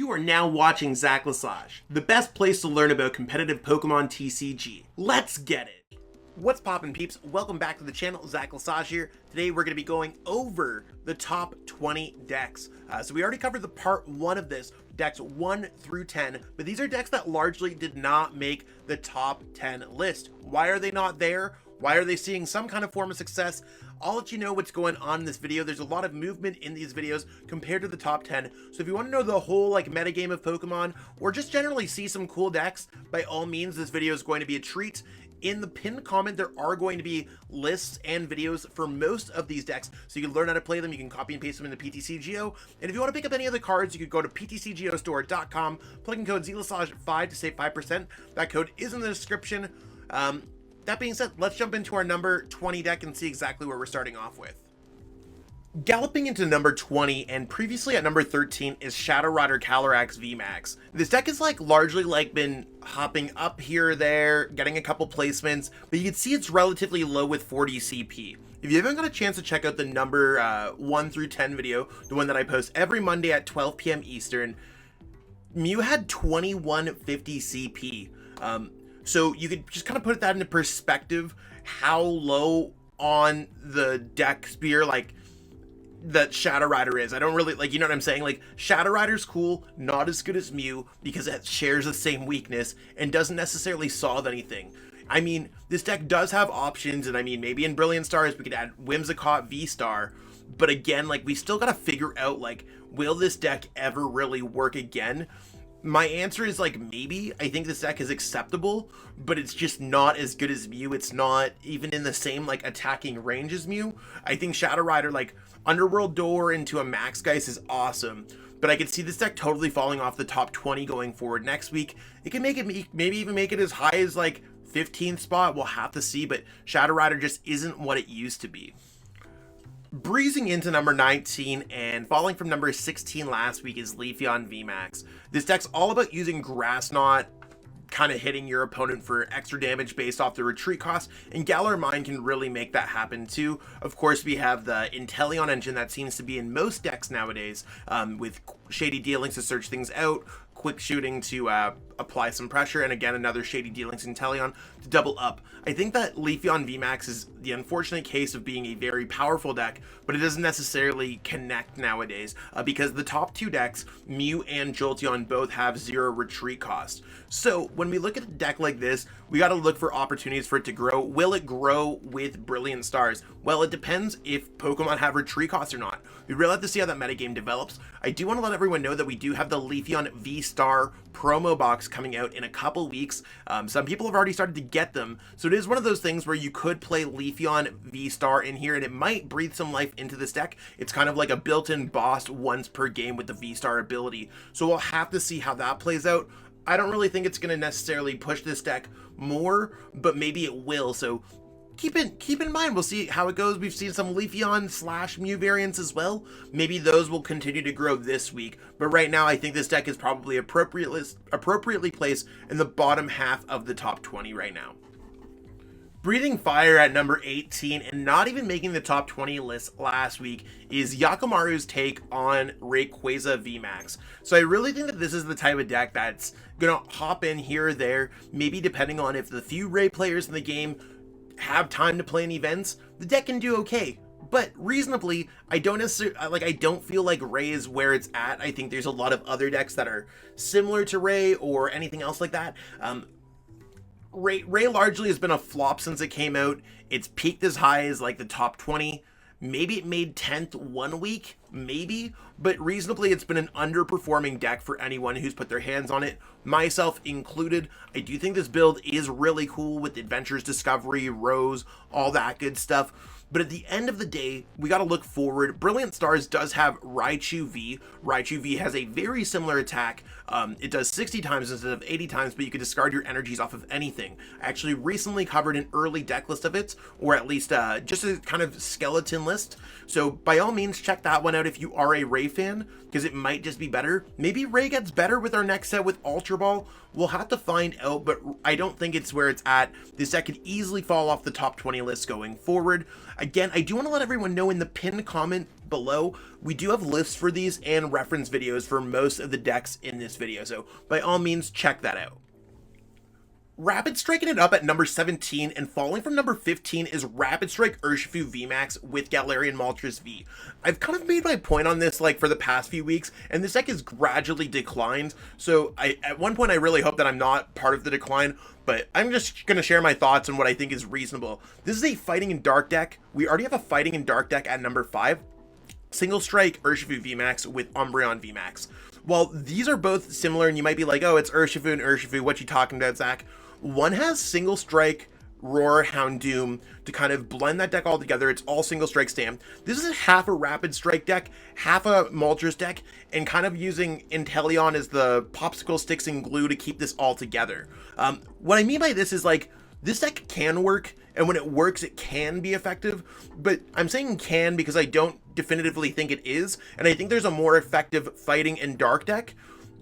You are now watching Zach Lesage, the best place to learn about competitive Pokemon TCG. Let's get it! What's poppin' peeps? Welcome back to the channel, Zach Lesage here. Today we're going to be going over the top 20 decks. So we already covered the part 1 of this, decks 1 through 10, but these are decks that largely did not make the top 10 list. Why are they not there? Why are they seeing some kind of form of success? I'll let you know what's going on in this video. There's a lot of movement in these videos compared to the top 10. So if you want to know the whole metagame of Pokemon, or just generally see some cool decks, by all means, this video is going to be a treat. In the pinned comment, there are going to be lists and videos for most of these decks, so you can learn how to play them. You can copy and paste them into PTCGO. And if you want to pick up any other cards, you could go to PTCGOstore.com, plug in code ZLesage5 to save 5%. That code is in the description. That being said, let's jump into our number 20 deck and see exactly where we're starting off with. Galloping into number 20 and previously at number 13 is Shadow Rider Calyrex VMAX. This deck is largely been hopping up here or there, getting a couple placements, but you can see it's relatively low with 40 CP. If you haven't got a chance to check out the number 1 through 10 video, the one that I post every Monday at 12 p.m. Eastern, Mew had 2150 CP. So you could just kind of put that into perspective, how low on the deck spear that Shadow Rider is. I don't really you know what I'm saying? Shadow Rider's cool, not as good as Mew because it shares the same weakness and doesn't necessarily solve anything. I mean, this deck does have options, and I mean, maybe in Brilliant Stars we could add Whimsicott V-Star, but again, we still gotta figure out will this deck ever really work again? My answer is maybe. I think this deck is acceptable, but it's just not as good as Mew. It's not even in the same attacking range as Mew. I think Shadow Rider Underworld Door into a Max Geist is awesome, but I could see this deck totally falling off the top 20 going forward next week. It can make it maybe even make it as high as 15th spot. We'll have to see, but Shadow Rider just isn't what it used to be. Breezing into number 19 and falling from number 16 last week is LEAFEON VMAX. This deck's all about using Grass Knot, kind of hitting your opponent for extra damage based off the retreat cost, and Galar Mine can really make that happen too. Of course, we have the Inteleon engine that seems to be in most decks nowadays, with Shady Dealings to search things out, Quick Shooting to apply some pressure, and again another Shady Dealings Inteleon to double up. I think that LEAFEON VMAX is the unfortunate case of being a very powerful deck, but it doesn't necessarily connect nowadays because the top 2 decks, Mew and Jolteon, both have 0 retreat cost. So when we look at a deck like this, we got to look for opportunities for it to grow. Will it grow with Brilliant Stars? Well, it depends if Pokemon have retreat costs or not. We really have to see how that metagame develops. I do want to let everyone know that we do have the LEAFEON V-Star promo box coming out in a couple weeks. Some people have already started to get them, so it is one of those things where you could play LEAFEON V-Star in here and it might breathe some life into this deck. It's kind of like a built-in boss once per game with the V-Star ability, so we'll have to see how that plays out. I don't really think it's going to necessarily push this deck more, but maybe it will, so keep in mind. We'll see how it goes. We've seen some LEAFEON / Mew variants as well. Maybe those will continue to grow this week, but right now I think this deck is probably appropriately placed in the bottom half of the top 20 right now. Breathing fire at number 18 and not even making the top 20 list last week is Yakimaru's take on RAYQUAZA VMAX. So I really think that this is the type of deck that's gonna hop in here or there, maybe depending on if the few Ray players in the game have time to play in events. The deck can do okay, but reasonably. I don't necessarily I don't feel like Ray is where it's at. I think there's a lot of other decks that are similar to Ray or anything else like that. Ray largely has been a flop since it came out. It's peaked as high as the top 20. Maybe it made 10th one week, maybe, but reasonably it's been an underperforming deck for anyone who's put their hands on it, myself included. I do think this build is really cool with Adventures, Discovery, Rose, all that good stuff. But at the end of the day, we got to look forward. Brilliant Stars does have Raichu V. Raichu V has a very similar attack. It does 60 times instead of 80 times, but you can discard your energies off of anything. I actually recently covered an early deck list of it, or at least just a kind of skeleton list. So by all means, check that one out if you are a Ray fan, because it might just be better. Maybe Ray gets better with our next set with Ultra Ball. We'll have to find out, but I don't think it's where it's at. This deck could easily fall off the top 20 list going forward. Again, I do want to let everyone know in the pinned comment below, we do have lists for these and reference videos for most of the decks in this video, so by all means check that out. Rapid striking it up at number 17, and falling from number 15 is Rapid Strike URSHIFU VMAX with Galarian Moltres V. I've kind of made my point on this like for the past few weeks, and this deck has gradually declined, so at one point I really hope that I'm not part of the decline, but I'm just going to share my thoughts on what I think is reasonable. This is a Fighting in Dark deck. We already have a Fighting in Dark deck at number 5. Single Strike URSHIFU VMAX with Umbreon VMAX. While these are both similar, and you might be like, oh, it's URSHIFU and URSHIFU, what you talking about, Zach? One has Single Strike, Roar, Houndoom to kind of blend that deck all together. It's all Single Strike stamped. This is half a Rapid Strike deck, half a Moltres deck, and kind of using Inteleon as the popsicle sticks and glue to keep this all together. What I mean by this is like, this deck can work, and when it works, it can be effective, but I'm saying can because I don't definitively think it is, and I think there's a more effective Fighting in Dark deck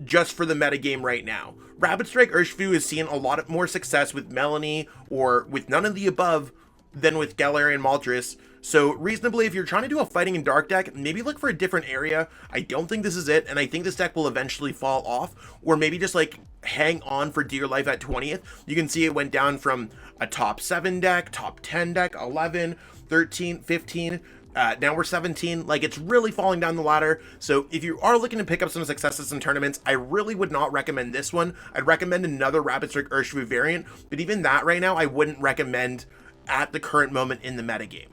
just for the metagame right now. Rapid Strike URSHIFU has seen a lot more success with Melony or with none of the above than with Galarian Moltres. So reasonably, if you're trying to do a Fighting in Dark deck, maybe look for a different area. I don't think this is it, and I think this deck will eventually fall off, or maybe just like hang on for dear life at 20th. You can see it went down from a top 7 deck, top 10 deck, 11, 13, 15, now we're 17. Like, it's really falling down the ladder. So if you are looking to pick up some successes in tournaments, I really would not recommend this one. I'd recommend another Rapid Strike URSHIFU variant, but even that right now I wouldn't recommend at the current moment in the metagame.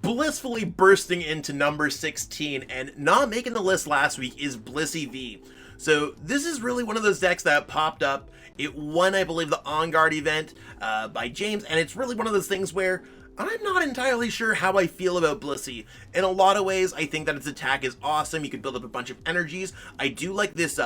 Blissfully bursting into number 16 and not making the list last week is BLISSEY V. So this is really one of those decks that popped up. It won, I believe, the On Guard event by James, and it's really one of those things where I'm not entirely sure how I feel about BLISSEY. In a lot of ways, I think that its attack is awesome. You can build up a bunch of energies. I do like this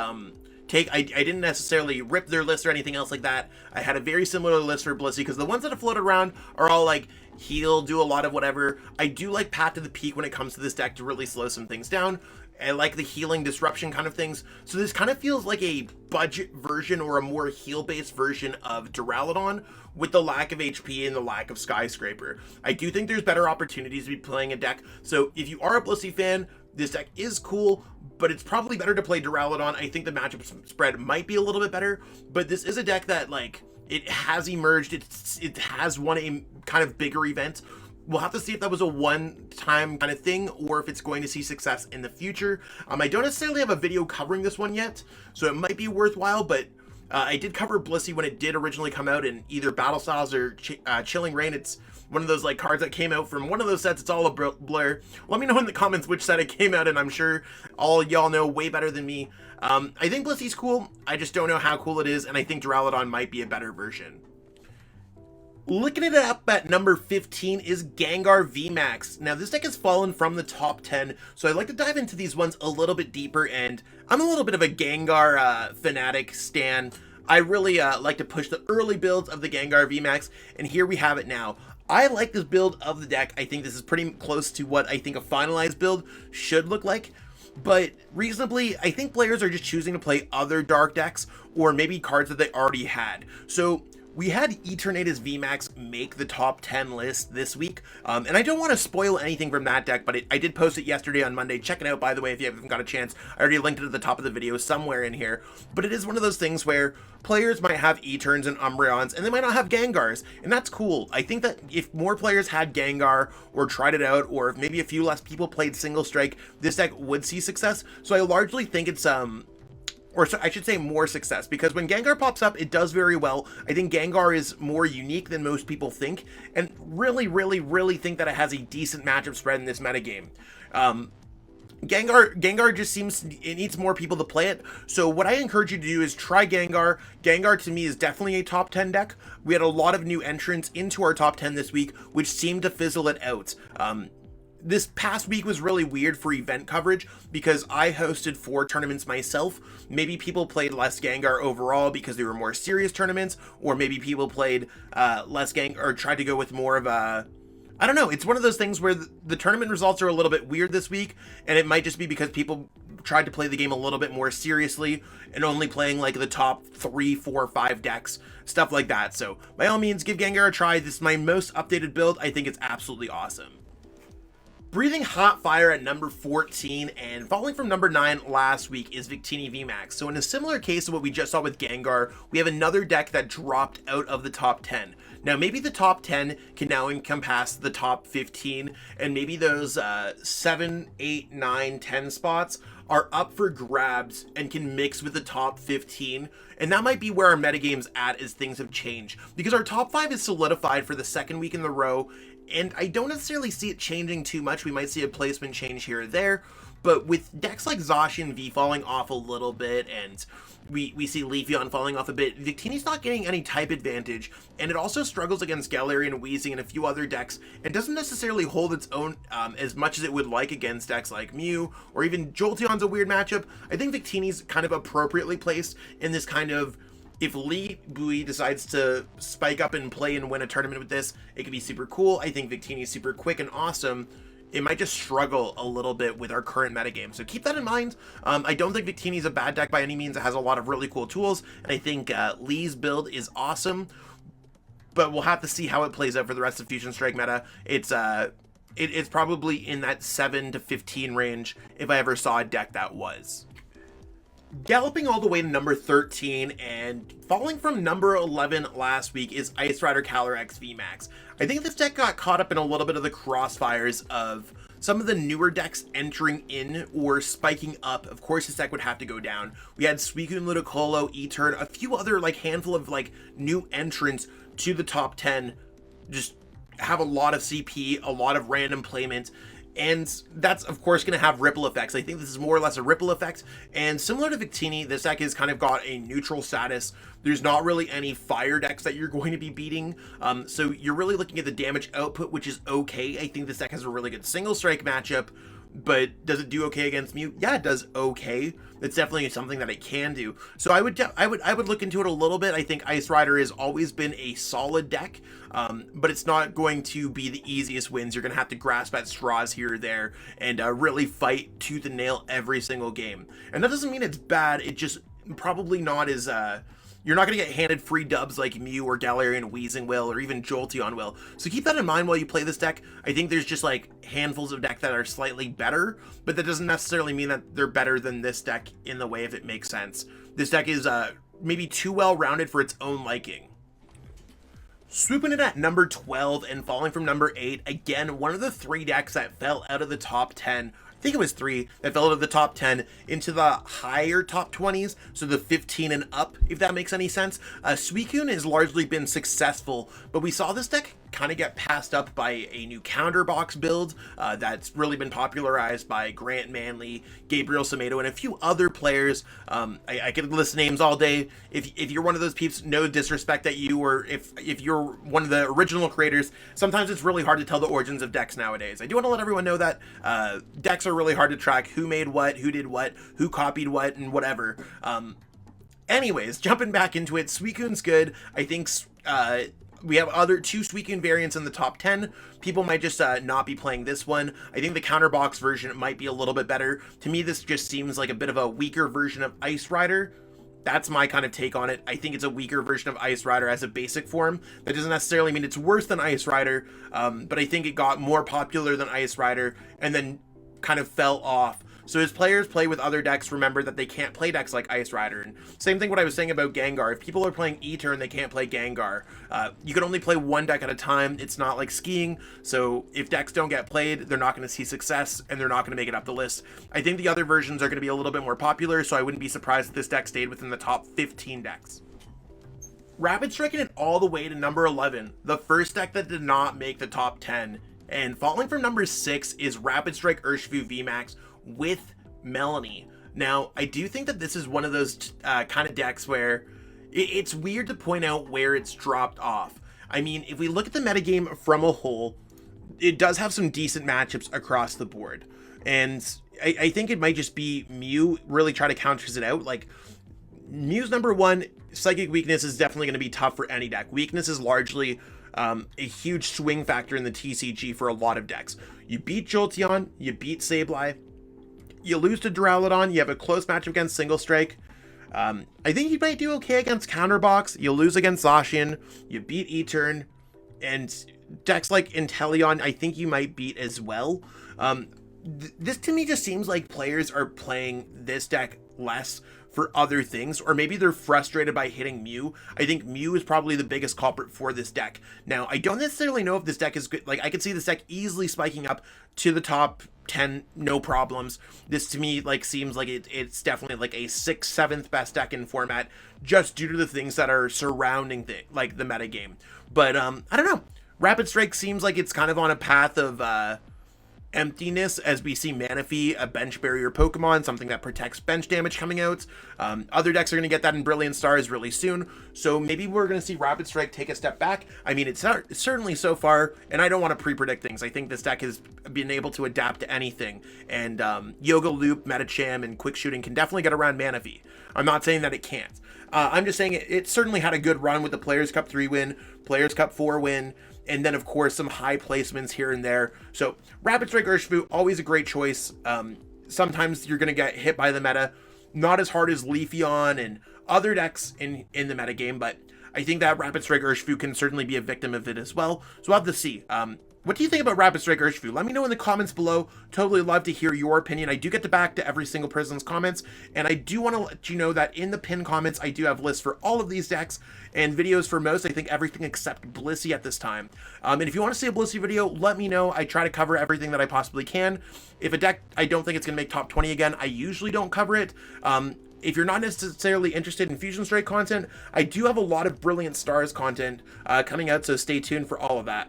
take. I didn't necessarily rip their list or anything else like that. I had a very similar list for BLISSEY because the ones that have floated around are all like heal, do a lot of whatever. I do like Path to the Peak when it comes to this deck to really slow some things down. I like the healing disruption kind of things. So this kind of feels like a budget version or a more heal-based version of Duraludon with the lack of HP and the lack of Skyscraper. I do think there's better opportunities to be playing a deck. So if you are a BLISSEY fan, this deck is cool, but it's probably better to play Duraludon. I think the matchup spread might be a little bit better, but this is a deck that, like, it has emerged. It has won a kind of bigger event. We'll have to see if that was a one-time kind of thing or if it's going to see success in the future. I don't necessarily have a video covering this one yet, so it might be worthwhile, but I did cover BLISSEY when it did originally come out in either Battle Styles or Chilling Reign. It's one of those like cards that came out from one of those sets. It's all a blur. Let me know in the comments which set it came out in. I'm sure all y'all know way better than me. I think BLISSEY's cool. I just don't know how cool it is, and I think Duraludon might be a better version. Looking it up at number 15 is GENGAR VMAX. Now this deck has fallen from the top 10, so I'd like to dive into these ones a little bit deeper, and I'm a little bit of a GENGAR fanatic stan. I really like to push the early builds of the GENGAR VMAX, and here we have it now. I like this build of the deck. I think this is pretty close to what I think a finalized build should look like. But reasonably, I think players are just choosing to play other dark decks or maybe cards that they already had. So we had Eternatus VMAX make the top 10 list this week, and I don't want to spoil anything from that deck, but I did post it yesterday on Monday. Check it out, by the way, if you haven't got a chance. I already linked it at the top of the video somewhere in here, but it is one of those things where players might have Eterns and Umbreons, and they might not have Gengars, and that's cool. I think that if more players had Gengar or tried it out, or if maybe a few less people played Single Strike, this deck would see success. So I largely think it's or so I should say more success, because when Gengar pops up, it does very well. I think Gengar is more unique than most people think, and really think that it has a decent matchup spread in this metagame. Gengar just seems it needs more people to play it. So what I encourage you to do is try Gengar. Gengar to me is definitely a top 10 deck. We had a lot of new entrants into our top 10 this week, which seemed to fizzle it out. This past week was really weird for event coverage because I hosted 4 tournaments myself. Maybe people played less Gengar overall because they were more serious tournaments, or maybe people played less Gengar or tried to go with more of a, I don't know. It's one of those things where the tournament results are a little bit weird this week, and it might just be because people tried to play the game a little bit more seriously and only playing like the top 3, 4, 5 decks, stuff like that. So by all means, give Gengar a try. This is my most updated build. I think it's absolutely awesome. Breathing hot fire at number 14, and falling from number 9 last week is Victini VMAX. So in a similar case to what we just saw with Gengar, we have another deck that dropped out of the top 10. Now maybe the top 10 can now encompass the top 15, and maybe those 7, 8, 9, 10 spots are up for grabs and can mix with the top 15, and that might be where our metagame's at as things have changed, because our top 5 is solidified for the second week in a row, and I don't necessarily see it changing too much. We might see a placement change here or there, but with decks like Zacian V falling off a little bit, and we see LEAFEON falling off a bit, Victini's not getting any type advantage, and it also struggles against Galarian, Weezing, and a few other decks, and doesn't necessarily hold its own as much as it would like against decks like Mew, or even Jolteon's a weird matchup. I think Victini's kind of appropriately placed in this kind of, if Lee Bui decides to spike up and play and win a tournament with this, it could be super cool. I think Victini's super quick and awesome. It might just struggle a little bit with our current metagame, so keep that in mind. I don't think Victini's a bad deck by any means. It has a lot of really cool tools, and I think Lee's build is awesome, but we'll have to see how it plays out for the rest of Fusion Strike meta. It's probably in that 7 to 15 range if I ever saw a deck that was. Galloping all the way to number 13 and falling from number 11 last week is Ice Rider Calyrex VMAX. I think this deck got caught up in a little bit of the crossfires of some of the newer decks entering in or spiking up. Of course, this deck would have to go down. We had Suicune, Ludicolo, E-Turn, a few other handful of new entrants to the top 10, just have a lot of CP, a lot of random playment, and that's of course going to have ripple effects. I think this is more or less a ripple effect, and similar to Victini, this deck has kind of got a neutral status. There's not really any fire decks that you're going to be beating, so you're really looking at the damage output, which is okay. I think this deck has a really good single strike matchup, but does it do okay against Mew? Yeah, it does okay. It's definitely something that it can do. So I would look into it a little bit. I think Ice Rider has always been a solid deck, but it's not going to be the easiest wins. You're going to have to grasp at straws here or there and really fight tooth and nail every single game. And that doesn't mean it's bad. It just probably not as you're not going to get handed free dubs like Mew or Galarian Weezing will, or even Jolteon will. So keep that in mind while you play this deck. I think there's just handfuls of decks that are slightly better, but that doesn't necessarily mean that they're better than this deck in the way if it makes sense. This deck is maybe too well-rounded for its own liking. Swooping in at number 12 and falling from number 8, again, one of the 3 decks that fell out of the top 10. I think it was 3 that fell out of the top 10 into the higher top 20s, so the 15 and up, if that makes any sense. Suicune has largely been successful, but we saw this deck kind of get passed up by a new counter box build that's really been popularized by Grant Manley, Gabriel Samedo, and a few other players. I could list names all day. If you're one of those peeps, no disrespect at you, or if you're one of the original creators, sometimes it's really hard to tell the origins of decks nowadays. I do want to let everyone know that decks are really hard to track. Who made what, who did what, who copied what, and whatever. Anyways, jumping back into it, Suicune's good. I think we have other 2 Suicune variants in the top 10. People might just not be playing this one. I think the counterbox version might be a little bit better. To me, this just seems like a bit of a weaker version of Ice Rider. That's my kind of take on it. I think it's a weaker version of Ice Rider as a basic form. That doesn't necessarily mean it's worse than Ice Rider, but I think it got more popular than Ice Rider and then kind of fell off. So as players play with other decks, remember that they can't play decks like Ice Rider. And same thing what I was saying about Gengar. If people are playing E-Turn, they can't play Gengar. You can only play one deck at a time. It's not like skiing. So if decks don't get played, they're not going to see success, and they're not going to make it up the list. I think the other versions are going to be a little bit more popular, so I wouldn't be surprised if this deck stayed within the top 15 decks. Rapid striking it all the way to number 11, the first deck that did not make the top 10. And falling from number 6 is Rapid Strike URSHIFU VMAX with Melony. Now, I do think that this is one of those kind of decks where it's weird to point out where it's dropped off. I mean, if we look at the metagame from a whole, it does have some decent matchups across the board. And I think it might just be Mew really try to counters it out. Mew's number 1, Psychic Weakness is definitely going to be tough for any deck. Weakness is largely a huge swing factor in the TCG for a lot of decks. You beat Jolteon, you beat Sableye, you lose to Duraludon, you have a close matchup against Single Strike. I think you might do okay against Counterbox, you lose against Zacian, you beat E-Turn, and decks like Inteleon I think you might beat as well. This to me just seems like players are playing this deck less for other things, or maybe they're frustrated by hitting Mew. I think Mew is probably the biggest culprit for this deck. Now, I don't necessarily know if this deck is good. Like, I could see this deck easily spiking up to the top 10, no problems. This to me, like, seems like it's definitely like a 6th, 7th best deck in format, just due to the things that are surrounding like the meta game. But I don't know. Rapid Strike seems like it's kind of on a path of emptiness, as we see Manaphy, a bench barrier Pokemon, something that protects bench damage coming out. Other decks are going to get that in Brilliant Stars really soon, so maybe we're going to see Rapid Strike take a step back. I mean, it's certainly so far, and I don't want to pre-predict things. I think this deck has been able to adapt to anything, and Yoga Loop, Metacham, and Quick Shooting can definitely get around Manaphy. I'm not saying that it can't. I'm just saying it certainly had a good run with the Players Cup 3 win, Players Cup 4 win, and then, of course, some high placements here and there. So, Rapid Strike Urshifu, always a great choice. Sometimes you're going to get hit by the meta. Not as hard as LEAFEON and other decks in the meta game, but I think that Rapid Strike Urshifu can certainly be a victim of it as well. So, we'll have to see. What do you think about Rapid Strike Urshifu? Let me know in the comments below. Totally love to hear your opinion. I do get back to every single person's comments, and I do want to let you know that in the pinned comments, I do have lists for all of these decks and videos for most. I think everything except Blissey at this time. And if you want to see a Blissey video, let me know. I try to cover everything that I possibly can. If a deck I don't think it's going to make top 20 again, I usually don't cover it. If you're not necessarily interested in Fusion Strike content, I do have a lot of Brilliant Stars content coming out, so stay tuned for all of that.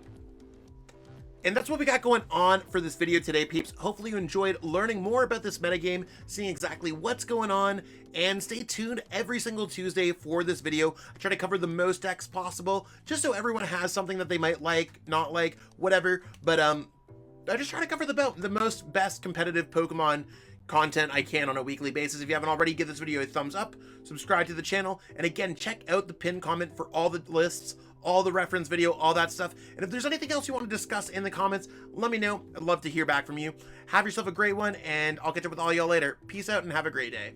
And that's what we got going on for this video today, peeps. Hopefully you enjoyed learning more about this metagame, seeing exactly what's going on, and stay tuned every single Tuesday for this video. I try to cover the most decks possible, just so everyone has something that they might like, not like, whatever. But I just try to cover the most best competitive Pokemon content I can on a weekly basis. If you haven't already, give this video a thumbs up, subscribe to the channel, and again, check out the pinned comment for all the lists, all the reference video, all that stuff. And if there's anything else you want to discuss in the comments, let me know. I'd love to hear back from you. Have yourself a great one, and I'll catch up with all y'all later. Peace out and have a great day.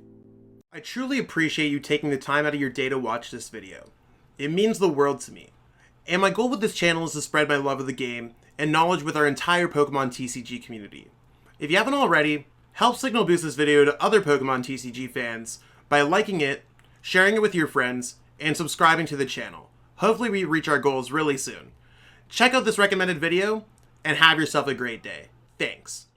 I truly appreciate you taking the time out of your day to watch this video. It means the world to me. And my goal with this channel is to spread my love of the game and knowledge with our entire Pokemon TCG community. If you haven't already, help signal boost this video to other Pokemon TCG fans by liking it, sharing it with your friends, and subscribing to the channel. Hopefully we reach our goals really soon. Check out this recommended video, and have yourself a great day. Thanks.